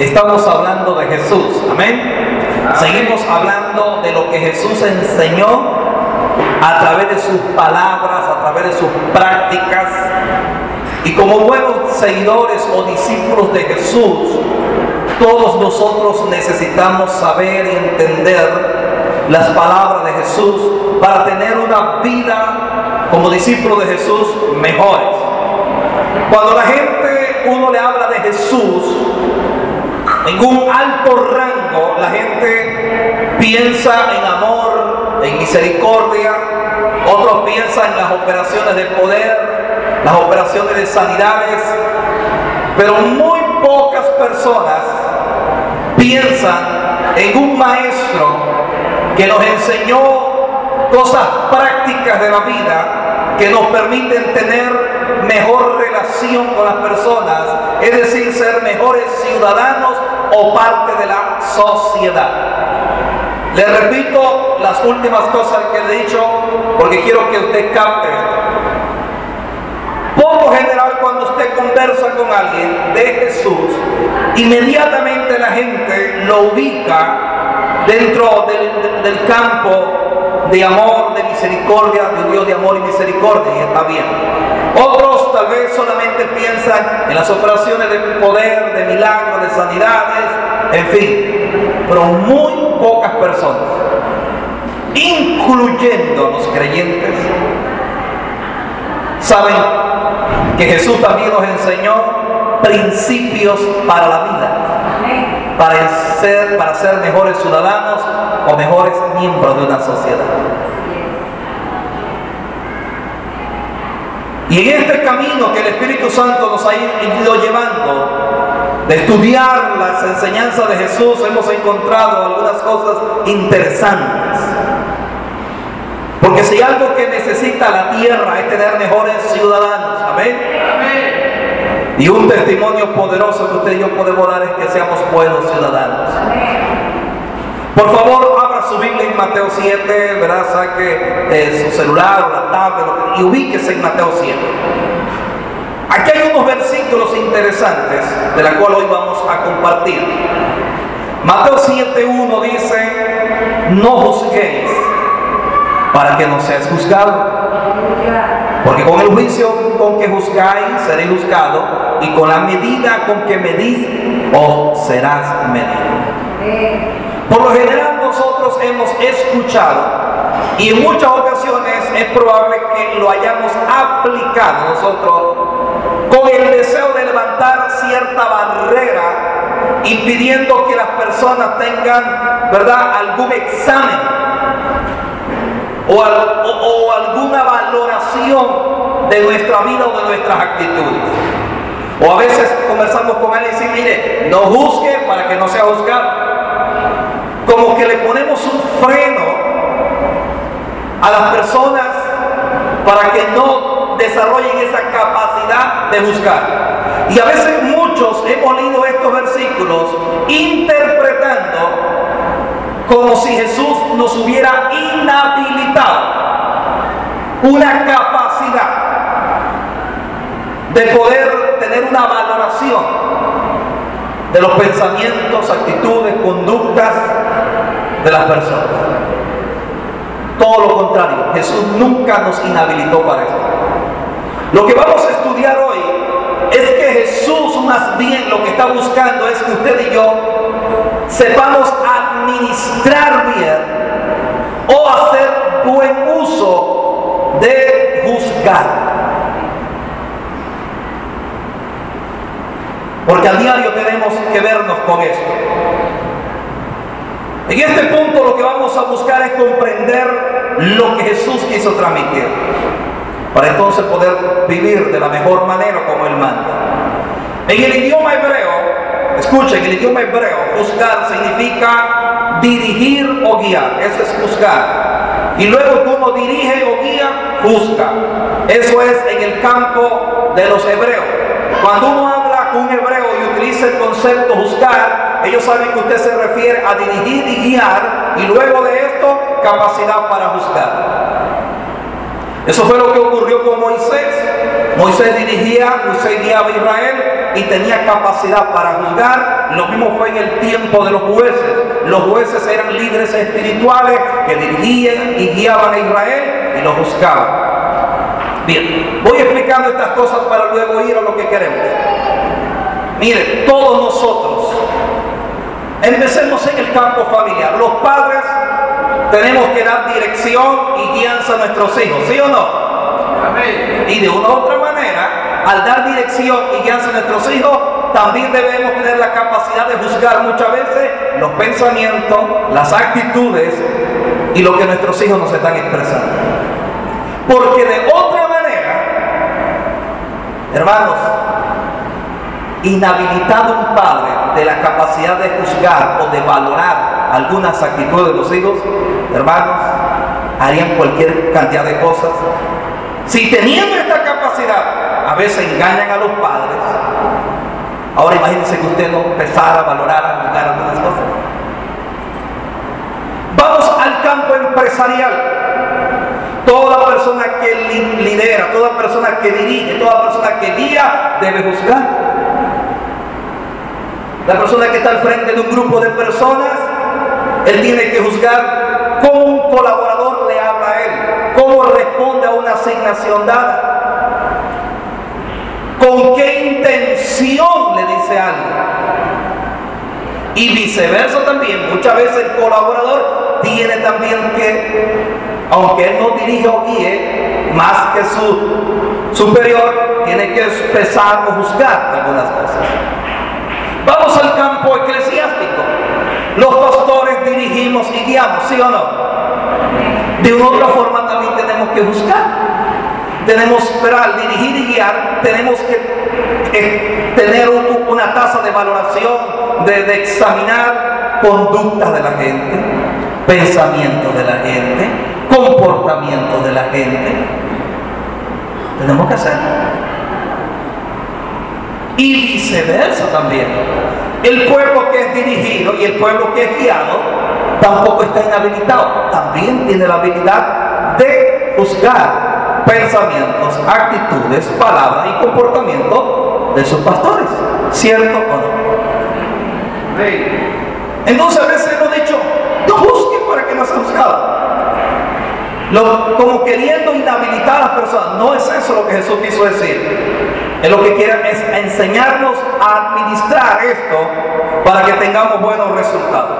Estamos hablando de Jesús, amén. Seguimos hablando de lo que Jesús enseñó a través de sus palabras, a través de sus prácticas. Y como buenos seguidores o discípulos de Jesús, todos nosotros necesitamos saber y entender las palabras de Jesús para tener una vida como discípulos de Jesús mejores. Cuando la gente, uno le habla de Jesús en un alto rango, la gente piensa en amor, en misericordia, otros piensan en las operaciones de poder, las operaciones de sanidades, pero muy pocas personas piensan en un maestro que nos enseñó cosas prácticas de la vida que nos permiten tener mejor relación con las personas, es decir, ser mejores ciudadanos o parte de la sociedad. Le repito las últimas cosas que le he dicho porque quiero que usted capte esto. Por lo general, cuando usted conversa con alguien de Jesús, inmediatamente la gente lo ubica dentro del campo de amor, de misericordia, de un Dios de amor y misericordia, y está bien. Otros tal vez solamente piensan en las operaciones de poder, de milagros, de sanidades, en fin, pero muy pocas personas, incluyendo a los creyentes, saben que Jesús también nos enseñó principios para la vida, para ser mejores ciudadanos o mejores miembros de una sociedad. Y en este camino que el Espíritu Santo nos ha ido llevando, de estudiar las enseñanzas de Jesús, hemos encontrado algunas cosas interesantes. Porque si algo que necesita la tierra es tener mejores ciudadanos, amén. Amén. Y un testimonio poderoso que usted y yo podemos dar es que seamos buenos ciudadanos. Por favor, abra su Biblia en Mateo 7, ¿verdad? Saque su celular o la tablet y ubíquese en Mateo 7. Aquí hay unos versículos interesantes de la cual hoy vamos a compartir. Mateo 7:1 dice: no juzguéis para que no seas juzgado, porque con el juicio con que juzgáis seréis juzgados, y con la medida con que medís os serás medido. Por lo general nosotros hemos escuchado, y en muchas ocasiones es probable que lo hayamos aplicado nosotros con el deseo de levantar cierta barrera, impidiendo que las personas tengan, ¿verdad?, algún examen o alguna valoración de nuestra vida o de nuestras actitudes. O a veces conversamos con alguien y decimos: mire, no juzgue para que no sea juzgado. Como que le ponemos un freno a las personas para que no desarrollen esa capacidad de juzgar. Y a veces muchos hemos leído estos versículos interpretando como si Jesús nos hubiera inhabilitado una capacidad de poder tener una valoración de los pensamientos, actitudes, conductas de las personas. Todo lo contrario, Jesús nunca nos inhabilitó para esto. Lo que vamos a estudiar hoy es que Jesús más bien lo que está buscando es que usted y yo sepamos administrar bien o hacer buen uso de juzgar. Porque a diario tenemos que vernos con esto. En este punto lo que vamos a buscar es comprender lo que Jesús quiso transmitir, para entonces poder vivir de la mejor manera como Él manda. En el idioma hebreo, escuchen, en el idioma hebreo, juzgar significa dirigir o guiar. Eso es juzgar. Y luego que uno dirige o guía, juzga. Eso es en el campo de los hebreos. Cuando uno habla con un hebreo y utiliza el concepto juzgar, ellos saben que usted se refiere a dirigir y guiar, y luego de esto, capacidad para juzgar. Eso fue lo que ocurrió con Moisés. Moisés guiaba a Israel y tenía capacidad para juzgar. Lo mismo fue en el tiempo de los jueces. Los jueces eran líderes espirituales que dirigían y guiaban a Israel y los juzgaban. Bien, voy explicando estas cosas para luego ir a lo que queremos. Miren, todos nosotros, empecemos en el campo familiar. Los padres tenemos que dar dirección y guianza a nuestros hijos, ¿sí o no? Amén. Y de una u otra manera, al dar dirección y guianza a nuestros hijos, también debemos tener la capacidad de juzgar muchas veces los pensamientos, las actitudes y lo que nuestros hijos nos están expresando. Porque de otra manera, hermanos, inhabilitado un padre de la capacidad de juzgar o de valorar algunas actitudes de los hijos, hermanos, harían cualquier cantidad de cosas. Si teniendo esta capacidad, a veces engañan a los padres. Ahora imagínense que usted no empezara a valorar, a juzgar algunas cosas. Vamos al campo empresarial. Toda persona que lidera, toda persona que dirige, toda persona que guía, debe juzgar. La persona que está al frente de un grupo de personas, él tiene que juzgar cómo un colaborador le habla a él, cómo responde a una asignación dada, con qué intención le dice algo. Y viceversa también, muchas veces el colaborador tiene también que, aunque él no dirige o guíe, más que su superior, tiene que expresar o juzgar algunas cosas. Vamos al campo eclesiástico. Los pastores dirigimos y guiamos, ¿sí o no? De una u otra forma también tenemos que juzgar. Tenemos, para dirigir y guiar, tenemos que tener una tasa de valoración, de examinar conductas de la gente, pensamientos de la gente, comportamientos de la gente. Tenemos que hacerlo. Y viceversa también. El pueblo que es dirigido y el pueblo que es guiado tampoco está inhabilitado. También tiene la habilidad de juzgar pensamientos, actitudes, palabras y comportamientos de sus pastores. ¿Cierto o no? Entonces a veces hemos dicho, no juzguen para que no sean juzgados. Como queriendo inhabilitar a las personas. No es eso lo que Jesús quiso decir. Él lo que quiere es enseñarnos a administrar esto para que tengamos buenos resultados.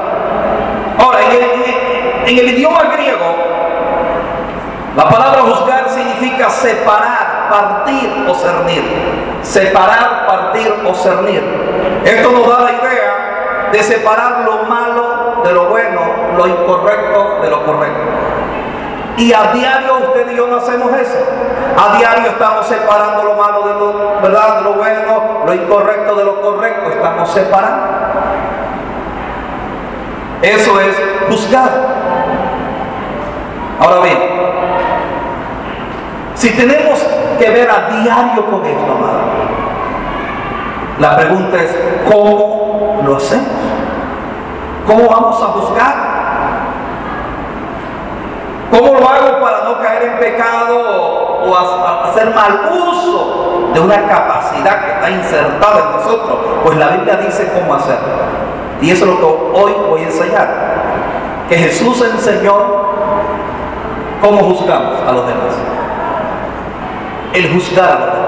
Ahora, en el idioma griego, la palabra juzgar significa separar, partir o cernir. Separar, partir o cernir. Esto nos da la idea de separar lo malo de lo bueno, lo incorrecto de lo correcto. Y a diario usted y yo no hacemos eso. A diario estamos separando lo malo de lo, ¿verdad?, de lo bueno, lo incorrecto de lo correcto. Estamos separando. Eso es juzgar. Ahora bien, si tenemos que ver a diario con esto, amado, la pregunta es, ¿cómo lo hacemos? ¿Cómo vamos a juzgar? ¿Cómo lo hago para no caer en pecado o hacer mal uso de una capacidad que está insertada en nosotros? Pues la Biblia dice cómo hacerlo. Y eso es lo que hoy voy a enseñar. Que Jesús enseñó cómo juzgamos a los demás. El juzgar a los demás.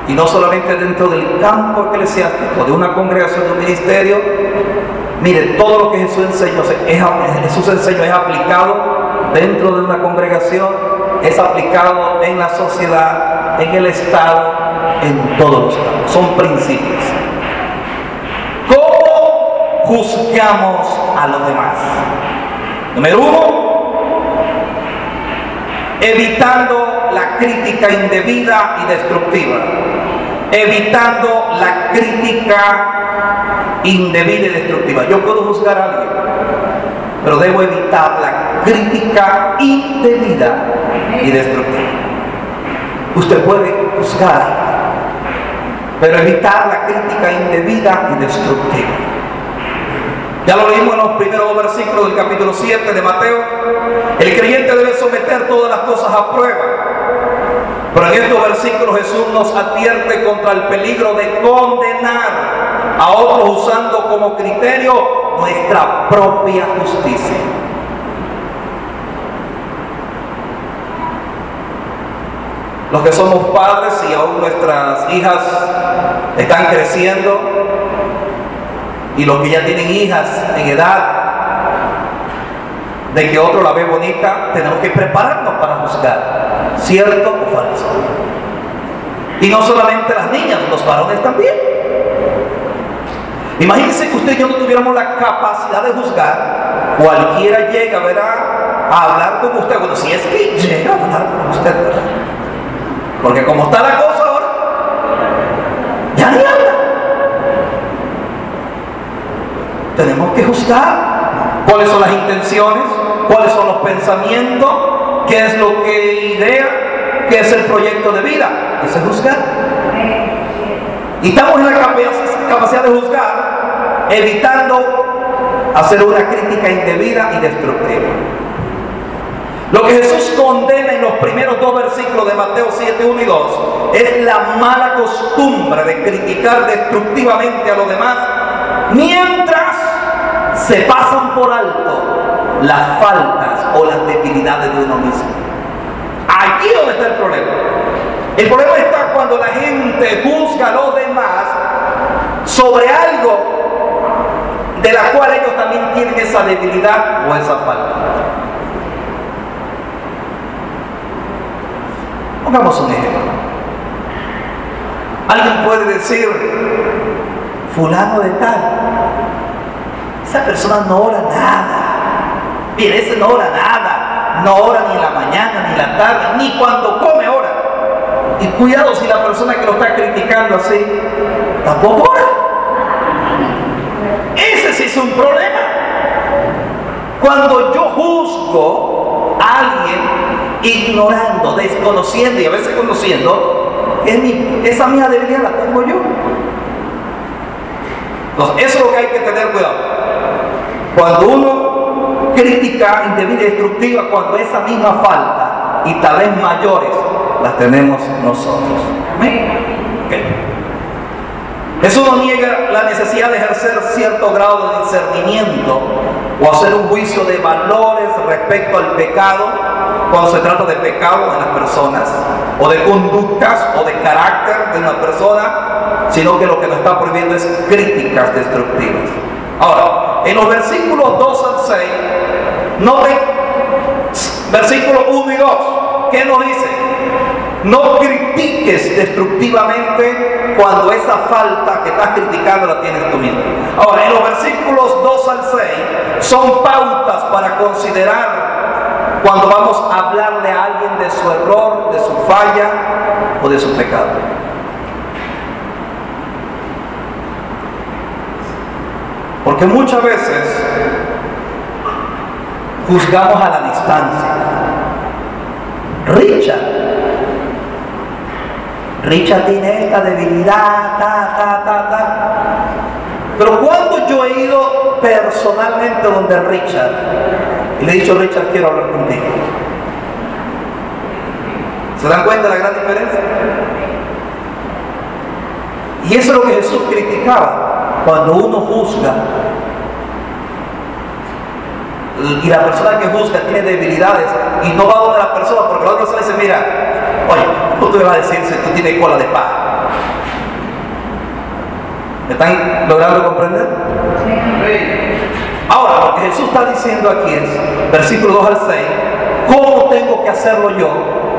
Y no solamente dentro del campo eclesiástico, de una congregación, de un ministerio. Mire, todo lo que Jesús enseñó es aplicado dentro de una congregación, es aplicado en la sociedad, en el Estado, en todos los campos. Son principios. ¿Cómo juzgamos a los demás? Número uno, evitando la crítica indebida y destructiva. Evitando la crítica indebida y destructiva. Yo puedo juzgar a alguien, pero debo evitar la crítica indebida y destructiva. Usted puede juzgar, pero evitar la crítica indebida y destructiva. Ya lo leímos en los primeros 2 versículos del capítulo 7 de Mateo. El creyente debe someter todas las cosas a prueba. Pero en estos versículos Jesús nos advierte contra el peligro de condenar a otros usando como criterio nuestra propia justicia. Los que somos padres y aún nuestras hijas están creciendo, y los que ya tienen hijas en edad de que otro la ve bonita, tenemos que prepararnos para juzgar, cierto o falso. Y no solamente las niñas, los varones también. Imagínense que usted y yo no tuviéramos la capacidad de juzgar. Cualquiera llega, ¿verdad?, a hablar con usted. Bueno, si es que llega a hablar con usted, ¿verdad? Porque como está la cosa ahora, ya ni habla. Tenemos que juzgar cuáles son las intenciones, cuáles son los pensamientos, qué es lo que idea, qué es el proyecto de vida. Eso es juzgar. Y estamos en la capacidad de juzgar, evitando hacer una crítica indebida y destructiva. Lo que Jesús condena en los primeros 2 versículos de Mateo 7, 1 y 2 es la mala costumbre de criticar destructivamente a los demás mientras se pasan por alto las faltas o las debilidades de uno mismo. Aquí es donde está el problema. El problema está cuando la gente juzga a los demás sobre algo de la cual ellos también tienen esa debilidad o esa falta. Pongamos un ejemplo. Alguien puede decir, fulano de tal, esa persona no ora nada. Mire, ese no ora nada. No ora ni en la mañana, ni en la tarde, ni cuando come ora. Y cuidado si la persona que lo está criticando así, tampoco ora. Ese sí es un problema. Cuando yo juzgo a alguien ignorando, desconociendo y a veces conociendo, esa misma debilidad la tengo yo. Entonces, eso es lo que hay que tener cuidado. Cuando uno critica indebida y destructiva, cuando esa misma falta y tal vez mayores las tenemos nosotros. ¿Okay? Jesús no niega la necesidad de ejercer cierto grado de discernimiento o hacer un juicio de valores respecto al pecado cuando se trata de pecado en las personas, o de conductas o de carácter de una persona, sino que lo que nos está prohibiendo es críticas destructivas. Ahora, en los versículos 2 al 6, noten versículos 1 y 2, ¿qué nos dice? No critiques destructivamente cuando esa falta que estás criticando la tienes tú mismo. Ahora, en los versículos 2 al 6 son pautas para considerar cuando vamos a hablarle a alguien de su error, de su falla o de su pecado. Porque muchas veces juzgamos a la distancia. Richard tiene esta debilidad, Pero cuando yo he ido personalmente donde Richard y le he dicho, Richard, quiero hablar contigo. ¿Se dan cuenta de la gran diferencia? Y eso es lo que Jesús criticaba. Cuando uno juzga y la persona que juzga tiene debilidades y no va donde la persona, porque la otra persona dice, mira, oye, ¿cómo tú me vas a decir si tú tienes cola de paja? ¿Me están logrando comprender? Sí. Ahora, lo que Jesús está diciendo aquí es, versículo 2 al 6, ¿cómo tengo que hacerlo yo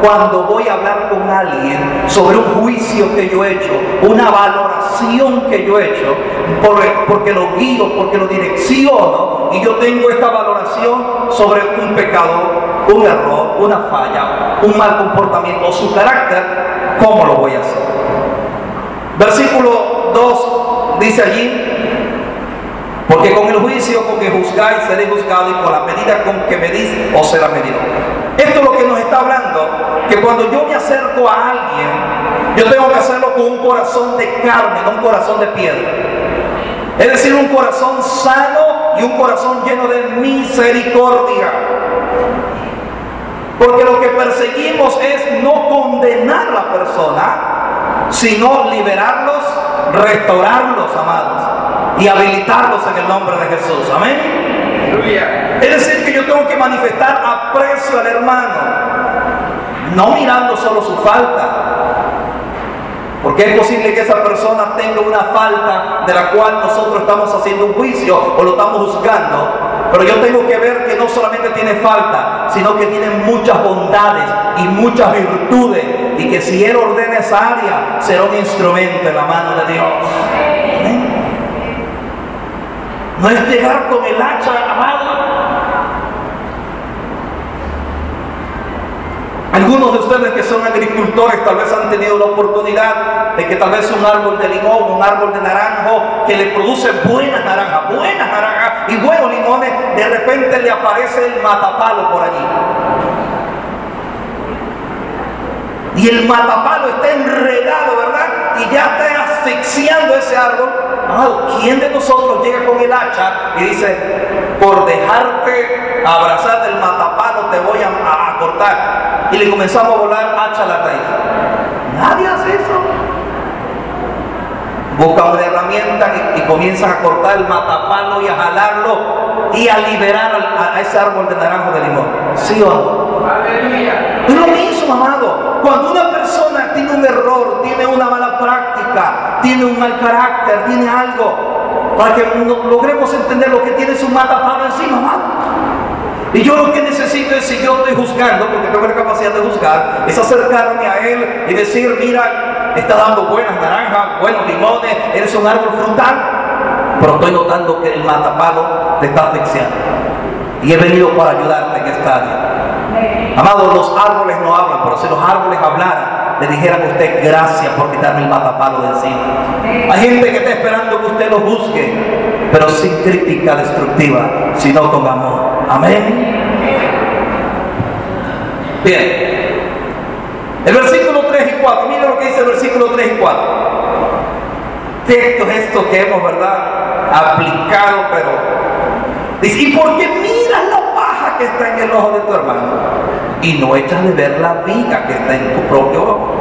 cuando voy a hablar con alguien sobre un juicio que yo he hecho, una valoración que yo he hecho, porque lo guío, porque lo direcciono, y yo tengo esta valoración sobre un pecado, un error, una falla, un mal comportamiento o su carácter? ¿Cómo lo voy a hacer? Versículo 2 dice allí, porque con el juicio con que juzgáis seréis juzgados, y con la medida con que medís os será medido. Esto es lo que nos está hablando, que cuando yo me acerco a alguien, yo tengo que hacerlo con un corazón de carne, no un corazón de piedra. Es decir, un corazón sano y un corazón lleno de misericordia. Porque lo que perseguimos es no condenar a la persona, sino liberarlos, restaurarlos, amados, y habilitarlos en el nombre de Jesús. Amén. Es decir, que yo tengo que manifestar aprecio al hermano, no mirando solo su falta, porque es posible que esa persona tenga una falta de la cual nosotros estamos haciendo un juicio o lo estamos juzgando. Pero yo tengo que ver que no solamente tiene falta, sino que tiene muchas bondades y muchas virtudes, y que si Él ordena esa área, será un instrumento en la mano de Dios. ¿Amén? No es llegar con el hacha, amado. Algunos de ustedes que son agricultores tal vez han tenido la oportunidad de que tal vez un árbol de limón, un árbol de naranjo que le produce buenas naranjas y buenos limones, de repente le aparece el matapalo por allí. Y el matapalo está enredado, ¿verdad? Y ya está asfixiando ese árbol. ¿Quién de nosotros llega con el hacha y dice, por dejarte abrazar del matapalo te voy a cortar? Y le comenzamos a volar hacha a la raíz. Nadie hace eso. Busca una herramienta y comienzan a cortar el matapalo y a jalarlo y a liberar a ese árbol de naranjo de limón. ¿Sí o no? ¡Aleluya! Es lo mismo, amado. Cuando una persona tiene un error, tiene una mala práctica, tiene un mal carácter, tiene algo, para que logremos entender lo que tiene su matapalo encima, amado. Y yo lo que necesito es, si yo estoy juzgando, porque tengo la capacidad de juzgar, es acercarme a él y decir, mira, está dando buenas naranjas, buenos limones, eres un árbol frutal, pero estoy notando que el matapalo te está asfixiando. Y he venido para ayudarte en esta área. Amado, los árboles no hablan, pero si los árboles hablaran, le dijeran a usted, gracias por quitarme el matapalo de encima. Hay gente que está esperando que usted lo juzgue, pero sin crítica destructiva, sino con amor. Amén. Bien. El versículo 3 y 4. Mira lo que dice el versículo 3 y 4. Texto es esto que hemos, ¿verdad?, aplicado, pero dice, ¿y por qué miras la paja que está en el ojo de tu hermano y no echas de ver la viga que está en tu propio ojo?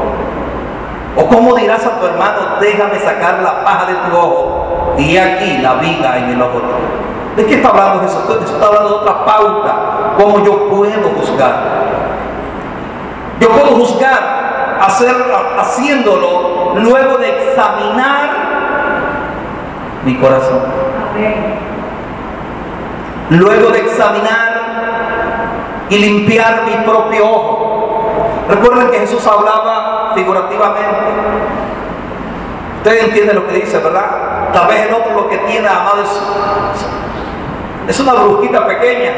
¿O cómo dirás a tu hermano, déjame sacar la paja de tu ojo y aquí la viga en el ojo tuyo? ¿De qué está hablando Jesús? Eso está hablando de otra pauta. ¿Cómo yo puedo juzgar? Yo puedo juzgar haciéndolo luego de examinar mi corazón. Luego de examinar y limpiar mi propio ojo. Recuerden que Jesús hablaba figurativamente. Ustedes entienden lo que dice, ¿verdad? Tal vez el otro lo que tiene, amado, es una brujita pequeña.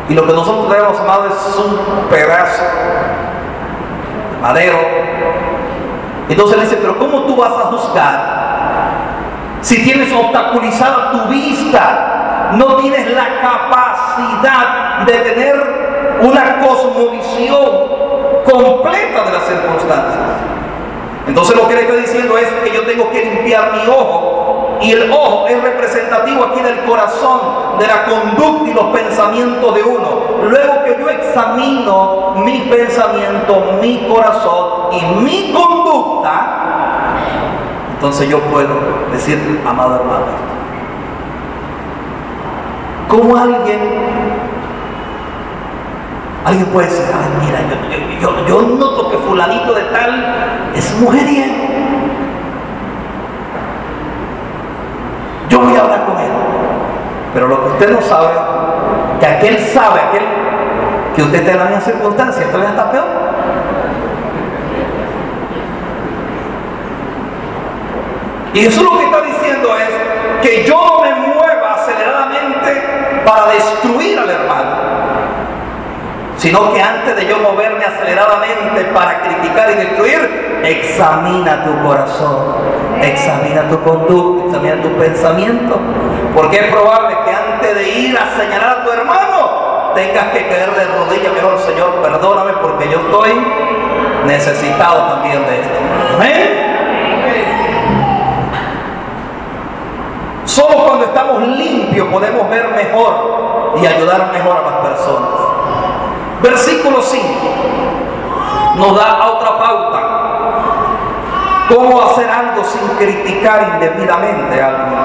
Y lo que nosotros tenemos, amado, es un pedazo de madero. Entonces él dice, pero ¿cómo tú vas a juzgar si tienes obstaculizada tu vista? No tienes la capacidad de tener una cosmovisión completa de las circunstancias. Entonces lo que le estoy diciendo es que yo tengo que limpiar mi ojo, y el ojo es representativo aquí del corazón, de la conducta y los pensamientos de uno. Luego que yo examino mi pensamiento, mi corazón y mi conducta, entonces yo puedo decir, amado hermano, ¿cómo alguien puede decir, ay, mira, yo noto que fulanito de tal es mujeriego? Yo voy a hablar con él. Pero lo que usted no sabe, que aquel sabe, que usted está en la misma circunstancia, todavía está peor. Y eso lo que está diciendo es que yo no me mueva aceleradamente para destruir al hermano, sino que antes de yo moverme aceleradamente para criticar y destruir, examina tu corazón, examina tu conducta, examina tu pensamiento, porque es probable que antes de ir a señalar a tu hermano tengas que caer de rodillas, mejor, Señor, perdóname porque yo estoy necesitado también de esto. Amén. Solo cuando estamos limpios podemos ver mejor y ayudar mejor a las personas. Versículo 5 nos da otra pauta. Cómo hacer algo sin criticar indebidamente a alguien.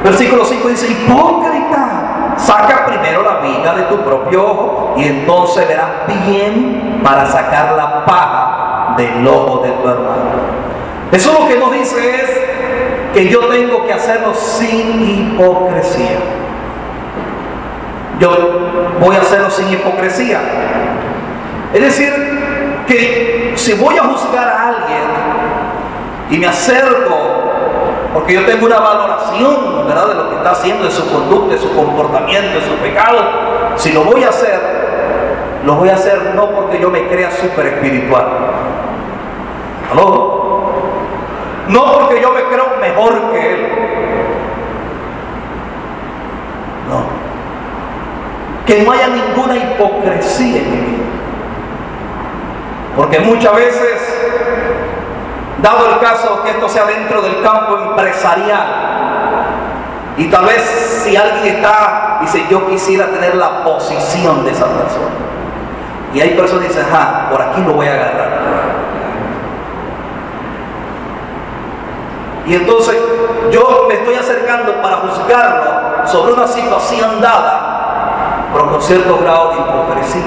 Versículo 5 dice: hipócrita, saca primero la viga de tu propio ojo y entonces verás bien para sacar la paja del ojo de tu hermano. Eso lo que nos dice es que yo tengo que hacerlo sin hipocresía. Yo voy a hacerlo sin hipocresía. Es decir, que si voy a juzgar a alguien y me acerco, porque yo tengo una valoración, ¿verdad?, de lo que está haciendo, de su conducta, de su comportamiento, de su pecado, si lo voy a hacer no porque yo me crea súper espiritual. ¿Aló? No porque yo me creo mejor que él. No. Que no haya ninguna hipocresía en mí. Porque muchas veces, dado el caso que esto sea dentro del campo empresarial, y tal vez si alguien dice, yo quisiera tener la posición de esa persona, y hay personas que dicen, por aquí lo voy a agarrar. Y entonces yo me estoy acercando para juzgarlo sobre una situación dada, pero con cierto grado de hipocresía.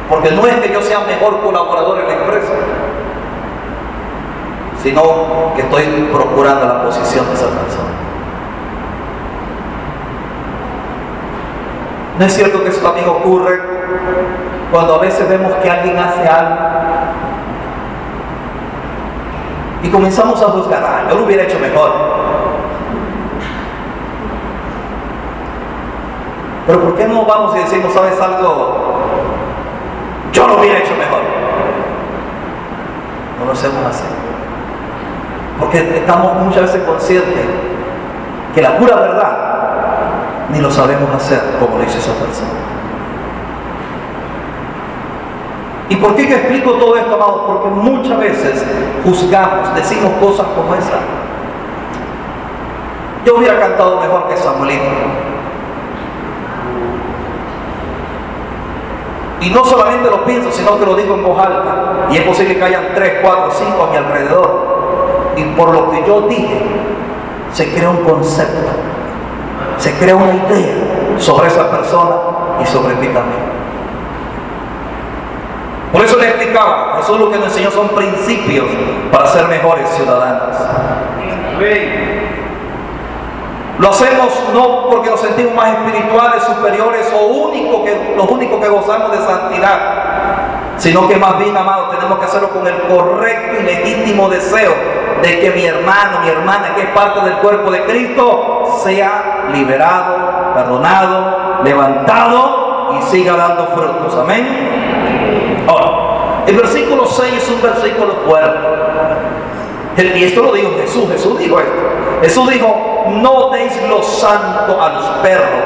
Porque no es que yo sea mejor colaborador en la empresa, sino que estoy procurando la posición de esa persona. ¿No es cierto que eso también ocurre cuando a veces vemos que alguien hace algo y comenzamos a juzgar? Yo lo hubiera hecho mejor. Pero ¿por qué no vamos y decimos, sabes algo? Yo lo hubiera hecho mejor. No lo hacemos así. Porque estamos muchas veces conscientes que la pura verdad ni lo sabemos hacer como lo hizo esa persona. ¿Y por qué yo explico todo esto, amado? Porque muchas veces juzgamos, decimos cosas como esa. Yo hubiera cantado mejor que Samuelito. Y no solamente lo pienso, sino que lo digo en voz alta. Y es posible que hayan 3, 4, 5 a mi alrededor. Y por lo que yo dije, se crea un concepto, se crea una idea sobre esa persona y sobre ti también. Por eso le explicaba, Jesús lo que nos enseñó son principios para ser mejores ciudadanos. Lo hacemos no porque nos sentimos más espirituales, superiores o los únicos que gozamos de santidad, sino que más bien, amados, tenemos que hacerlo con el correcto y legítimo deseo de que mi hermano, mi hermana, que es parte del cuerpo de Cristo, sea liberado, perdonado, levantado y siga dando frutos. Amén. Ahora, el versículo 6 es un versículo fuerte. Y esto lo dijo Jesús. Jesús dijo esto. Jesús dijo: no deis lo santo a los perros,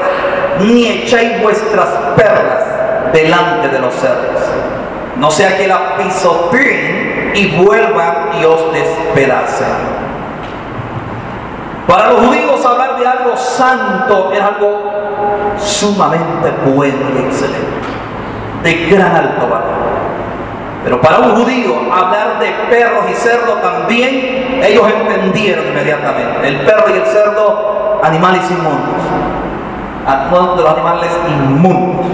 ni echéis vuestras perlas delante de los cerdos, no sea que la pisoteen y vuelvan y os despedacen. Para los judíos, hablar de algo santo es algo sumamente bueno y excelente, de gran alto valor. Pero para un judío, hablar de perros y cerdos también, ellos entendieron inmediatamente. El perro y el cerdo, animales inmundos. Uno de los animales inmundos.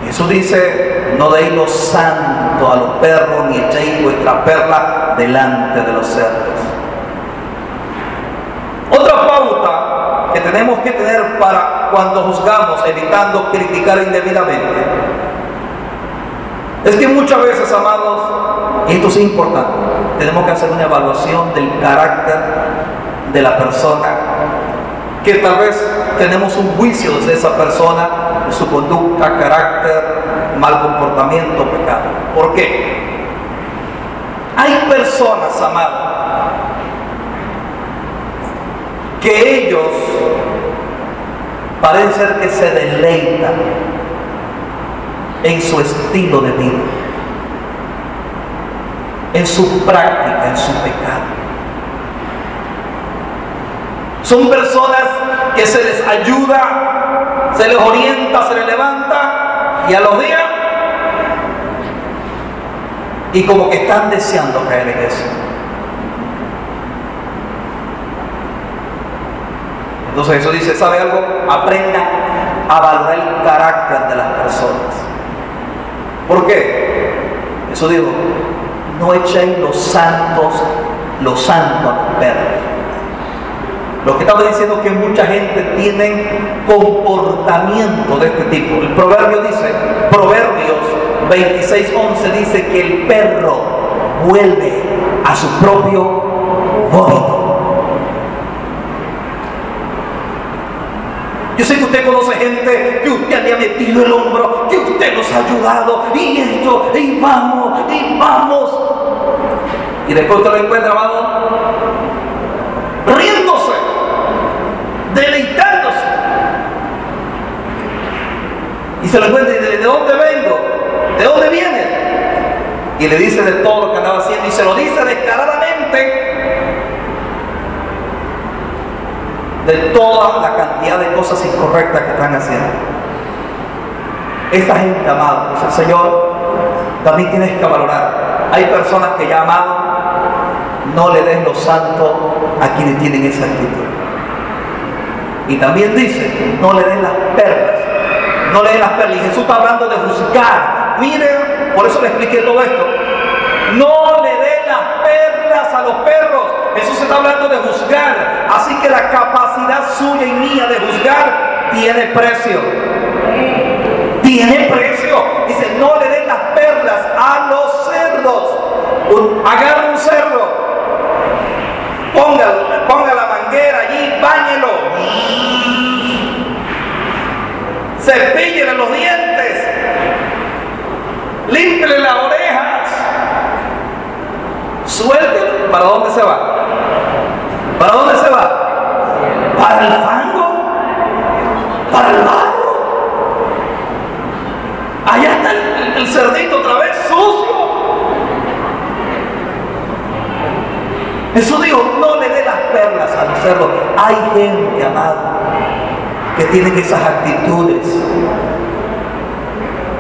Jesús dice: no deis lo santo a los perros, ni echéis vuestra perla delante de los cerdos. Otra pauta que tenemos que tener para cuando juzgamos, evitando criticar indebidamente, es que muchas veces, amados, y esto es importante, tenemos que hacer una evaluación del carácter de la persona, que tal vez tenemos un juicio de esa persona, de su conducta, carácter, mal comportamiento, pecado. ¿Por qué? Hay personas, amados, que ellos parece ser que se deleitan en su estilo de vida, en su práctica, en su pecado. Son personas que se les ayuda, se les orienta, se les levanta y a los días y como que están deseando caer en eso. Entonces eso dice, ¿sabe algo? Aprenda a valorar el carácter de las personas. ¿Por qué? Eso digo, no echéis los santos a los perros. Lo que estaba diciendo es que mucha gente tiene comportamiento de este tipo. El proverbio dice, Proverbios 26:11 dice que el perro vuelve a su propio vómito. Yo sé que usted conoce gente que usted le ha metido el hombro, que usted los ha ayudado, y esto, y vamos, y vamos. Y después usted lo encuentra, amado, riéndose, deleitándose. Y se lo encuentra y dice, ¿de dónde vengo? ¿De dónde vienes? Y le dice de todo lo que andaba haciendo, y se lo dice descaradamente, de toda la cantidad de cosas incorrectas que están haciendo. Esta gente, amado, dice el Señor, también tienes que valorar. Hay personas que ya, amado, no le des lo santo a quienes tienen esa actitud. Y también dice, no le des las perlas. No le des las perlas. Y Jesús está hablando de juzgar. Miren, por eso le expliqué todo esto. No le des las perlas a los perros. Jesús está hablando de juzgar. Así que la capacidad suya y mía de juzgar tiene precio. Tiene precio. Dice, no le den las perlas a los cerdos. Agarra un cerdo, ponga la manguera allí, báñelo, cepíllele los dientes, límpiele las orejas, suéltelo. ¿Para dónde se va? ¿Para dónde se va? ¿Para el fango? ¿Para el barro? Allá está el cerdito otra vez sucio. Jesús dijo, no le dé las perlas a los cerdos. Hay gente, amado, que tienen esas actitudes.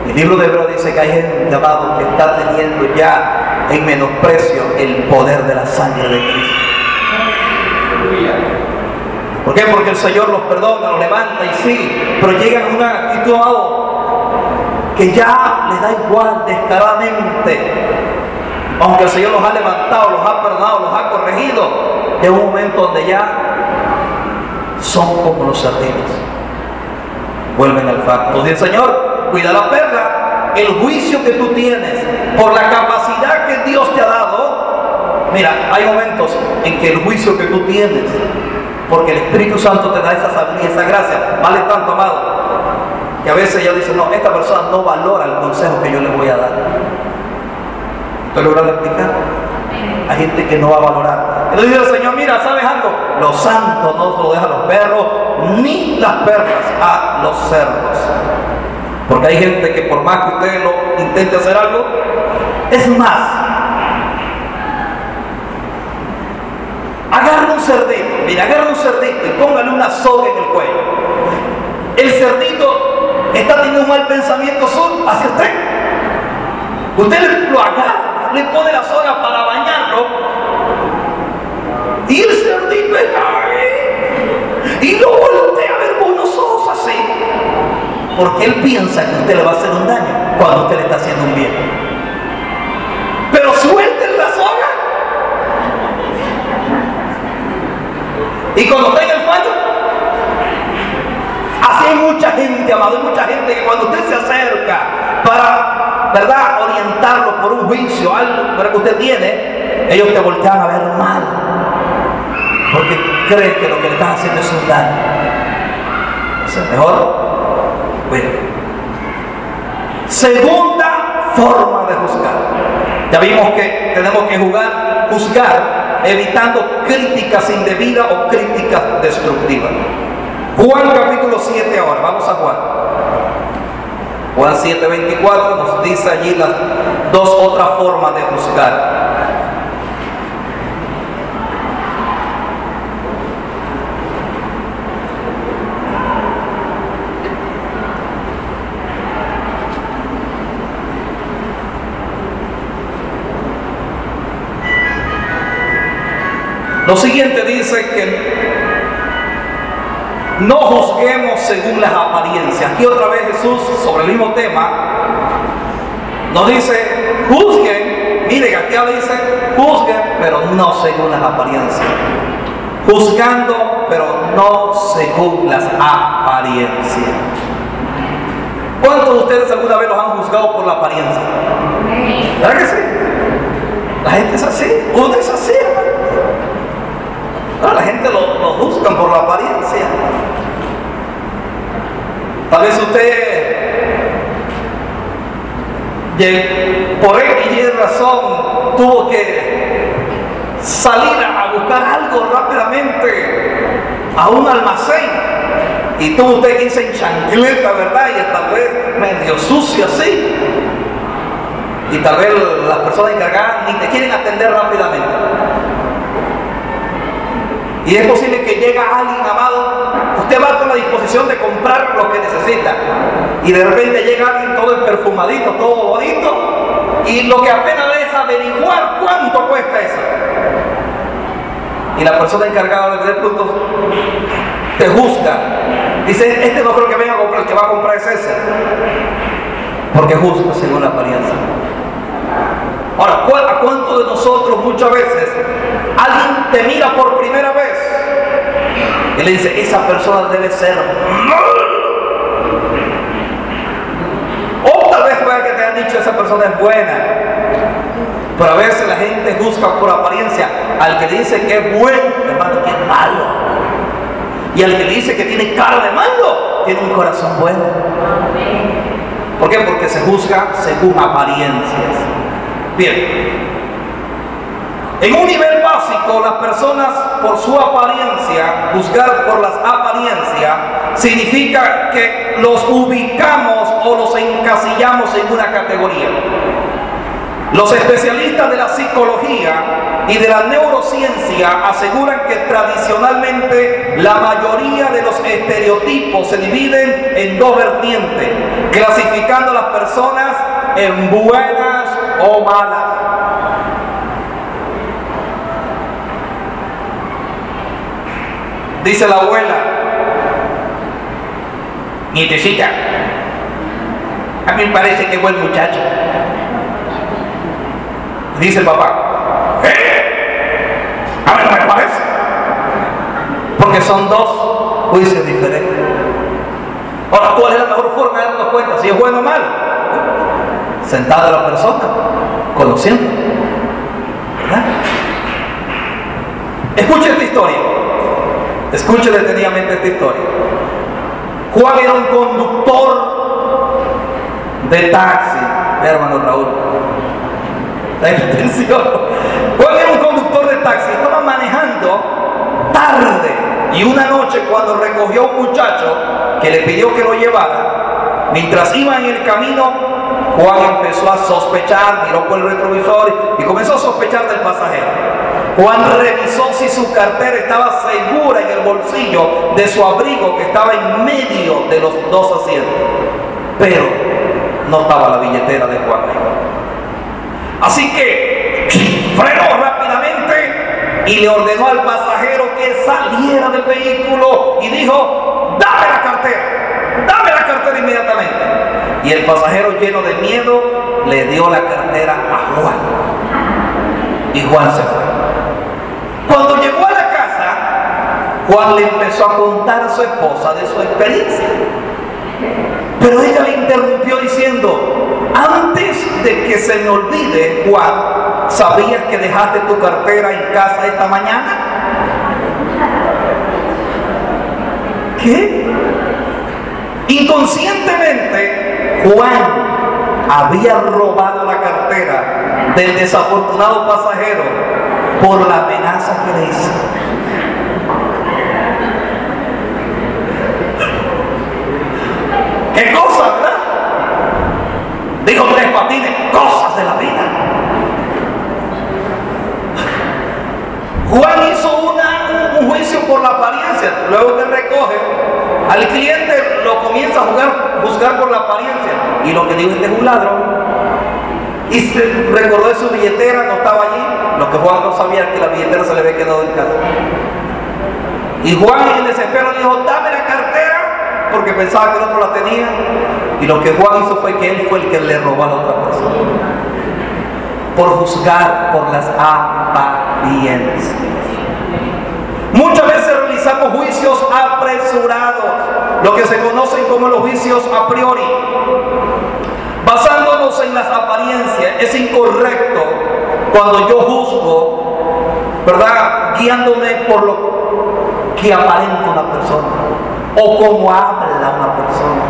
El libro de Hebreos dice que hay gente, amado, que está teniendo ya en menosprecio el poder de la sangre de Cristo. ¿Por qué? Porque el Señor los perdona, los levanta y sí, pero llegan a una actitud, amado, que ya les da igual descaradamente. Aunque el Señor los ha levantado, los ha perdonado, los ha corregido, es un momento donde ya son como los cerditos. Vuelven al facto. Dice el Señor, cuida la perla, el juicio que tú tienes por la capacidad que Dios te ha dado. Mira, hay momentos en que el juicio que tú tienes, porque el Espíritu Santo te da esa sabiduría, esa gracia, vale tanto, amado, que a veces ellos dicen, no, esta persona no valora el consejo que yo le voy a dar. ¿Estoy logrando explicar? Hay gente que no va a valorar. Entonces dice el Señor, mira, ¿sabes algo? Lo santo no se lo deja a los perros, ni las perlas a los cerdos. Porque hay gente que por más que usted lo intente hacer algo, es más, agarra un cerdito, mira, agarra un cerdito y póngale una soga en el cuello. El cerdito está teniendo un mal pensamiento hacia usted. Usted lo agarra, le pone la soga para bañarlo y el cerdito está ahí y lo voltea a ver con los ojos así, porque él piensa que usted le va a hacer un daño cuando usted le está haciendo un bien. Pero suelten la soga y cuando tenga el fallo, así hay mucha gente, amado, hay mucha gente que cuando usted se acerca para, ¿verdad?, orientarlo por un juicio, algo para que usted tiene, ellos te voltean a ver mal, porque creen que lo que le estás haciendo es un daño. Entonces, mejor, cuida. Segunda forma de juzgar. Ya vimos que tenemos que juzgar evitando críticas indebidas o críticas destructivas. Juan capítulo 7 ahora, vamos a Juan. Juan 7:24 nos dice allí las dos otras formas de juzgar. Lo siguiente dice que no juzguemos según las apariencias. Aquí otra vez Jesús, sobre el mismo tema, nos dice, juzguen. Miren, aquí ahora dice, juzguen, pero no según las apariencias. Juzgando, pero no según las apariencias. ¿Cuántos de ustedes alguna vez los han juzgado por la apariencia? ¿Verdad que sí? La gente es así, uno es así, hermano. La gente lo juzgan por la apariencia. Tal vez usted, por X y razón, tuvo que salir a buscar algo rápidamente a un almacén y tuvo usted que irse en chancleta, ¿verdad? Y tal vez medio sucio así. Y tal vez las personas encargadas ni te quieren atender rápidamente. Y es posible que llegue alguien, amado, usted va con la disposición de comprar lo que necesita. Y de repente llega alguien todo perfumadito, todo bonito, y lo que apenas es averiguar cuánto cuesta eso. Y la persona encargada de vender productos te juzga. Dice, este no creo que venga a comprar, el que va a comprar es ese. Porque juzga según la apariencia. Ahora, ¿a cuántos de nosotros muchas veces alguien te mira por primera vez y le dice, esa persona debe ser mal? O tal vez pueda que te han dicho, esa persona es buena. Pero a veces la gente juzga por apariencia. Al que le dice que es bueno, hermano, que es malo. Y al que le dice que tiene cara de malo, tiene un corazón bueno. ¿Por qué? Porque se juzga según apariencias. Bien. En un nivel básico, las personas por su apariencia, juzgar por las apariencias, significa que los ubicamos o los encasillamos en una categoría. Los especialistas de la psicología y de la neurociencia aseguran que tradicionalmente la mayoría de los estereotipos se dividen en dos vertientes, clasificando a las personas en buenas o malas. Dice la abuela, nietecita, a mí me parece que es buen muchacho. Dice el papá, a mí no me parece. Porque son dos juicios diferentes. Ahora, ¿cuál es la mejor forma de darnos cuenta si es bueno o malo? Sentado a la persona, conociendo, ¿verdad? Escuche esta historia. Escuche detenidamente esta historia. Juan era un conductor de taxi, hermano Raúl. Atención. Juan era un conductor de taxi, estaba manejando tarde y una noche cuando recogió a un muchacho que le pidió que lo llevara, mientras iba en el camino, Juan empezó a sospechar, miró por el retrovisor y comenzó a sospechar del pasajero. Juan revisó si su cartera estaba segura en el bolsillo de su abrigo que estaba en medio de los dos asientos, pero no estaba la billetera de Juan. Así que frenó rápidamente y le ordenó al pasajero que saliera del vehículo y dijo, dame la cartera inmediatamente. Y el pasajero, lleno de miedo, le dio la cartera a Juan y Juan se fue. Cuando llegó a la casa, Juan le empezó a contar a su esposa de su experiencia, pero ella le interrumpió diciendo, antes de que se me olvide, Juan, ¿sabías que dejaste tu cartera en casa esta mañana? ¿Qué? Inconscientemente, Juan había robado la cartera del desafortunado pasajero por la amenaza que le hizo. ¿Qué cosa, verdad? Dijo Tres Patines, cosas de la vida. Juan hizo un juicio por la apariencia. Luego que recoge al cliente, lo comienza a juzgar por la apariencia. Y lo que dijo, este es un ladrón. y se recordó de su billetera, no estaba allí. Lo que Juan no sabía es que la billetera se le había quedado en casa. Y Juan en el desespero le dijo, dame la cartera, porque pensaba que el otro la tenía. Y lo que Juan hizo fue que él fue el que le robó a la otra persona. Por juzgar por las apariencias. Muchas veces realizamos juicios apresurados, lo que se conocen como los juicios a priori, basándonos en las apariencias. Es incorrecto cuando yo juzgo, ¿verdad?, guiándome por lo que aparenta una persona, o cómo habla una persona,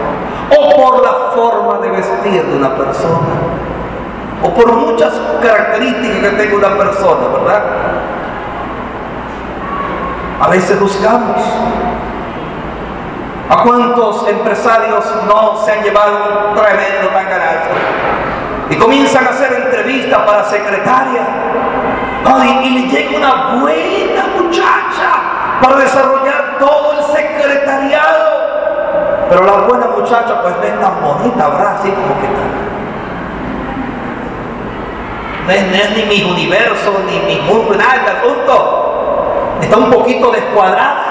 o por la forma de vestir de una persona, o por muchas características que tenga una persona, ¿verdad? A veces juzgamos. ¿A cuántos empresarios no se han llevado un tremendo tanganazo? Y comienzan a hacer entrevistas para secretaria. Y le llega una buena muchacha para desarrollar todo el secretariado. Pero la buena muchacha pues no es tan bonita, ¿verdad? Así como que tal. No es ni mi universo, ni mi mundo, nada del asunto. Está un poquito descuadrada.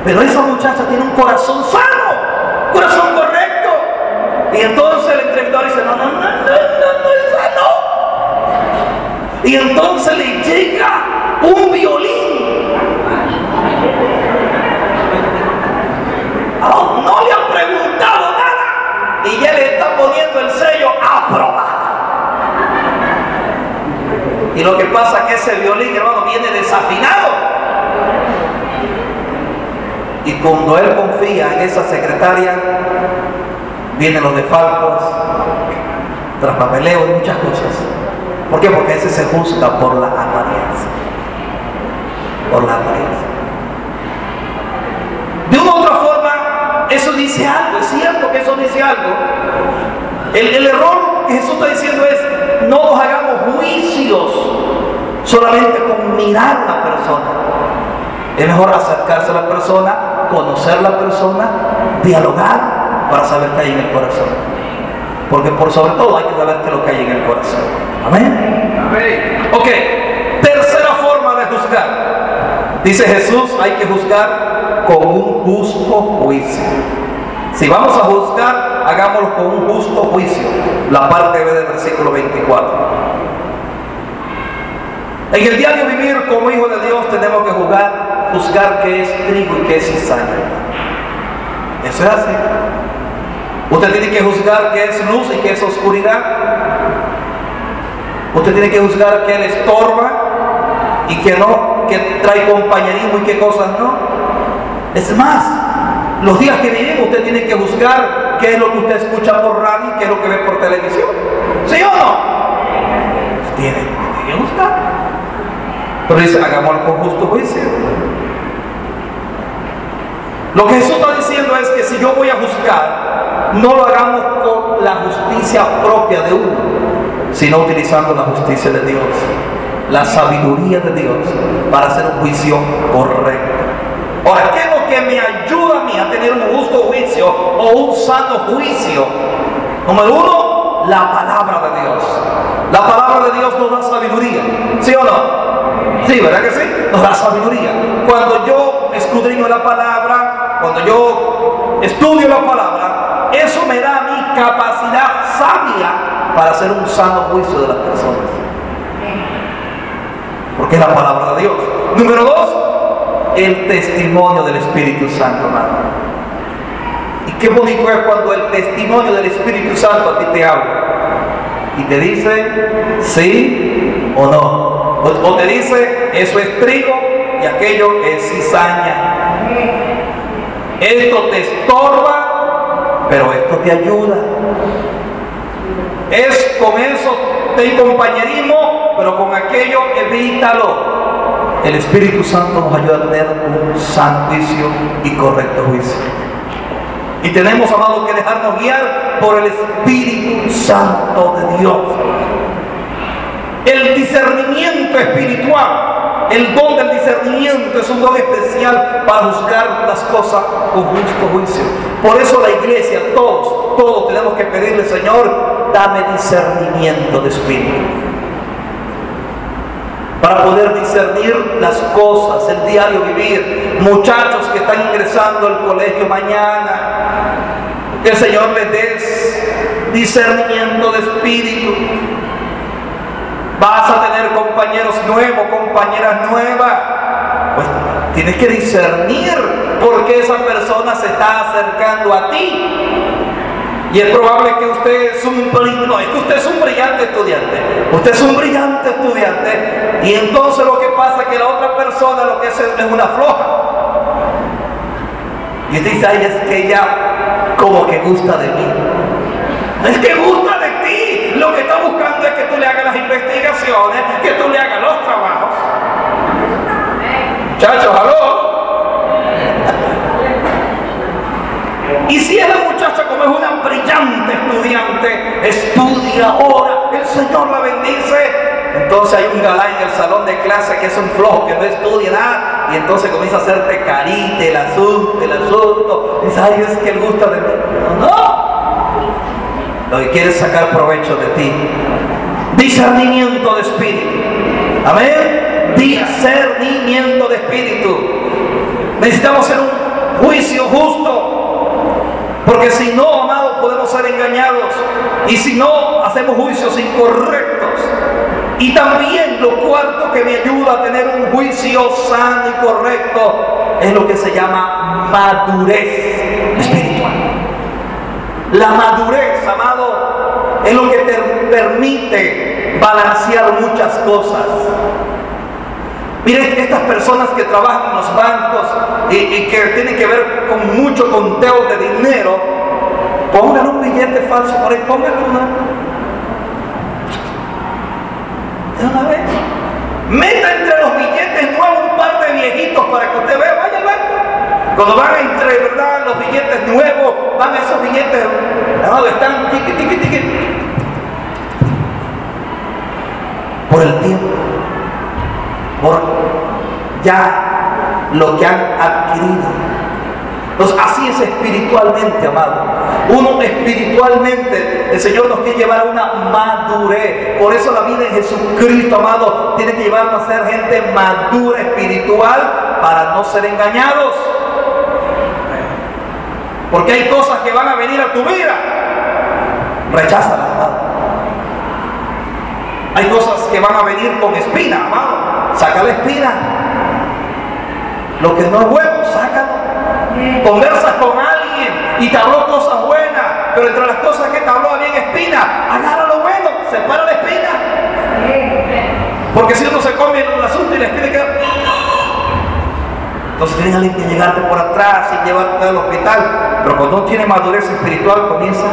Pero esa muchacha tiene un corazón sano, corazón correcto. Y entonces el entrevistador dice, no es sano. Y entonces le llega un violín. No le han preguntado nada. Y ya le está poniendo el sello aprobado. Y lo que pasa es que ese violín, hermano, viene desafinado. Y cuando él confía en esa secretaria, vienen los desfalcos, traspapeleo y muchas cosas. ¿Por qué? Porque ese se juzga por la apariencia. Por la apariencia. De una u otra forma, eso dice algo. Es cierto que eso dice algo. El error que Jesús está diciendo es, no nos hagamos juicios solamente con mirar a la persona. Es mejor acercarse a la persona, conocer a la persona, dialogar para saber qué hay en el corazón. Porque por sobre todo hay que saber qué es lo que hay en el corazón. Amén. Amén. Ok, tercera forma de juzgar. Dice Jesús, hay que juzgar con un justo juicio. Si vamos a juzgar, hagámoslo con un justo juicio. La parte B del versículo 24. En el diario vivir como hijos de Dios tenemos que juzgar qué es trigo y qué es cizaña. Eso es así. Usted tiene que juzgar qué es luz y qué es oscuridad. Usted tiene que juzgar qué le estorba y qué no, qué trae compañerismo y qué cosas no. Es más, los días que vivimos usted tiene que juzgar qué es lo que usted escucha por radio y qué es lo que ve por televisión. ¿Sí o no? Tiene que juzgar. Pero dice, hagámoslo con justo juicio. Lo que Jesús está diciendo es que si yo voy a juzgar, no lo hagamos con la justicia propia de uno, sino utilizando la justicia de Dios, la sabiduría de Dios, para hacer un juicio correcto. Ahora, ¿qué es lo que me ayuda a mí a tener un justo juicio o un sano juicio? Número uno, la palabra de Dios. La palabra de Dios nos da sabiduría, ¿sí o no? Sí, ¿verdad que sí? Nos da sabiduría. Cuando yo escudriño la palabra, cuando yo estudio la palabra, eso me da a mí capacidad sabia para hacer un sano juicio de las personas. Porque es la palabra de Dios. Número dos, el testimonio del Espíritu Santo, hermano. Y qué bonito es cuando el testimonio del Espíritu Santo a ti te habla y te dice sí o no. O te dice, eso es trigo y aquello es cizaña. Esto te estorba, pero esto te ayuda. Es con eso, ten compañerismo, pero con aquello evítalo. El Espíritu Santo nos ayuda a tener un sano juicio y correcto juicio. Y tenemos, amados, que dejarnos guiar por el Espíritu Santo de Dios. El discernimiento espiritual el don del discernimiento es un don especial para juzgar las cosas con justo juicio. Por eso la iglesia, todos tenemos que pedirle: Señor, dame discernimiento de espíritu, para poder discernir las cosas, el diario vivir. Muchachos que están ingresando al colegio mañana, que el Señor les dé discernimiento de espíritu. Vas a tener compañeros nuevos, compañeras nuevas. Pues tienes que discernir por qué esa persona se está acercando a ti. Y es probable que usted es un brillante estudiante. Usted es un brillante estudiante. Y entonces lo que pasa es que la otra persona lo que es una floja. Y usted dice: ay, es que ella como que gusta de mí. Es que gusta de ti. Lo que está buscando es que tú le hagas las investigaciones, que tú le hagas los trabajos. Muchachos, ¿aló? Y si esa muchacha, como es una brillante estudiante, estudia ahora, el Señor la bendice, entonces hay un galán en el salón de clase que es un flojo, que no estudia nada, y entonces comienza a hacerte carita, el asunto, y dice: ay, es que él gusta de mí. No, lo que quiere es sacar provecho de ti. Discernimiento de espíritu. Amén. Discernimiento de espíritu. Necesitamos hacer un juicio justo. Porque si no, amados, podemos ser engañados. Y si no, hacemos juicios incorrectos. Y también lo cuarto que me ayuda a tener un juicio sano y correcto es lo que se llama madurez espiritual. La madurez, amado, es lo que te permite balancear muchas cosas. Miren, estas personas que trabajan en los bancos y que tienen que ver con mucho conteo de dinero, pongan un billete falso por ahí, pónganle una vez. Meta entre los billetes nuevos un par de viejitos para que usted vea, vaya al banco. Cuando van entre, ¿verdad?, los billetes nuevos, van esos billetes, ¿no?, están tiqui. Por el tiempo, por ya lo que han adquirido. Entonces, así es espiritualmente, amado. Uno espiritualmente, el Señor nos quiere llevar a una madurez. Por eso la vida en Jesucristo, amado, tiene que llevarnos a ser gente madura espiritual para no ser engañados. Porque hay cosas que van a venir a tu vida. Recházalas, amado. Hay cosas que van a venir con espina, amado. Saca la espina. Lo que no es bueno, sácalo. Conversas con alguien y te habló cosas buenas, pero entre las cosas que te habló había espina. Agarra lo bueno, separa la espina. Porque si uno se come el asunto y la espina queda... Entonces tiene alguien que llegarte por atrás y llevarte al hospital. Pero cuando no tiene madurez espiritual, comienza...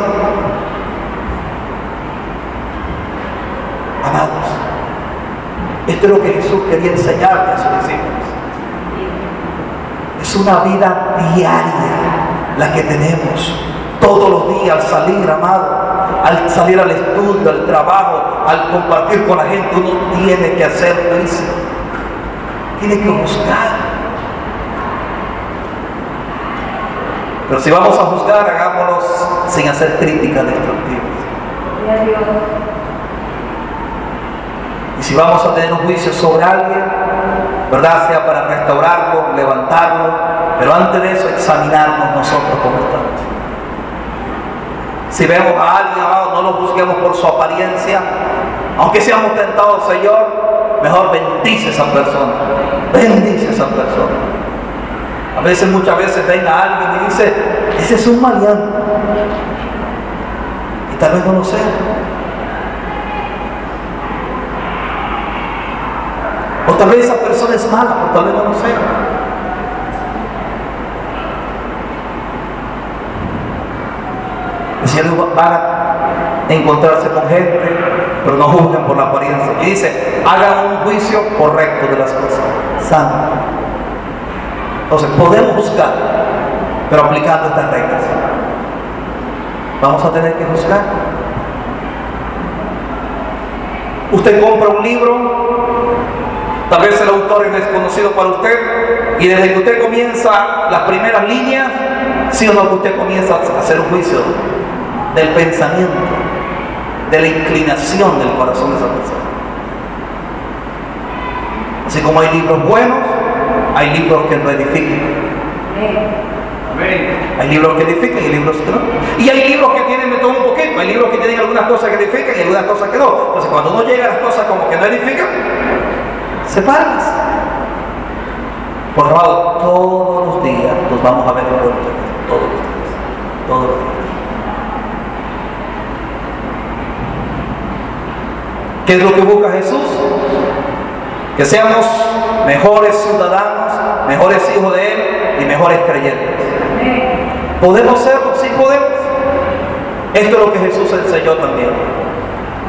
Amados, esto es lo que Jesús quería enseñarle a sus discípulos. Es una vida diaria la que tenemos, todos los días al salir, amado, al salir al estudio, al trabajo, al compartir con la gente, uno tiene que hacer juicio, tiene que juzgar. Pero si vamos a juzgar, hagámoslo sin hacer críticas destructivas. Y si vamos a tener un juicio sobre alguien, ¿verdad?, sea para restaurarlo, levantarlo, pero antes de eso examinarnos nosotros cómo estamos. Si vemos a alguien, amado, no lo juzguemos por su apariencia. Aunque seamos tentados, Señor, mejor bendice a esa persona. Bendice a esa persona. A veces, muchas veces ven a alguien y dice: ese es un maleante. Y tal vez no lo sea. O tal vez esa persona es mala, o tal vez no lo sea. El Señor va a encontrarse con gente, pero no juzguen por la apariencia. Y dice: hagan un juicio correcto de las cosas, sano. Entonces podemos juzgar, pero aplicando estas reglas. Vamos a tener que juzgar. Usted compra un libro Tal vez el autor es desconocido para usted y desde que usted comienza las primeras líneas, sí o no, que usted comienza a hacer un juicio del pensamiento, de la inclinación del corazón de esa persona. Así como hay libros buenos, hay libros que no edifican. Hay libros que edifican y libros que no. Y hay libros que tienen de todo un poquito. Hay libros que tienen algunas cosas que edifican y algunas cosas que no. Entonces cuando uno llega a las cosas como que no edifican, sepárense. Por favor, todos los días nos vamos a ver envueltos. Todos los días. Todos los días. ¿Qué es lo que busca Jesús? Que seamos mejores ciudadanos, mejores hijos de Él y mejores creyentes. ¿Podemos serlo? Sí podemos. Esto es lo que Jesús enseñó también.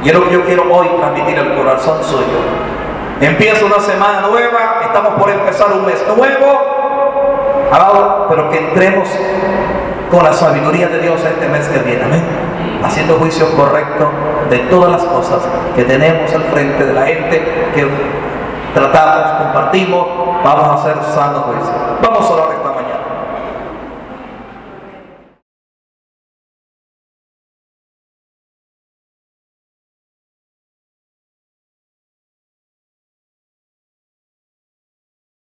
Y es lo que yo quiero hoy transmitir al corazón suyo. Empieza una semana nueva, estamos por empezar un mes nuevo, pero que entremos con la sabiduría de Dios este mes que viene. Amén. Haciendo juicio correcto de todas las cosas que tenemos al frente de la gente que tratamos, compartimos, vamos a hacer sano juicio. Vamos a orar esta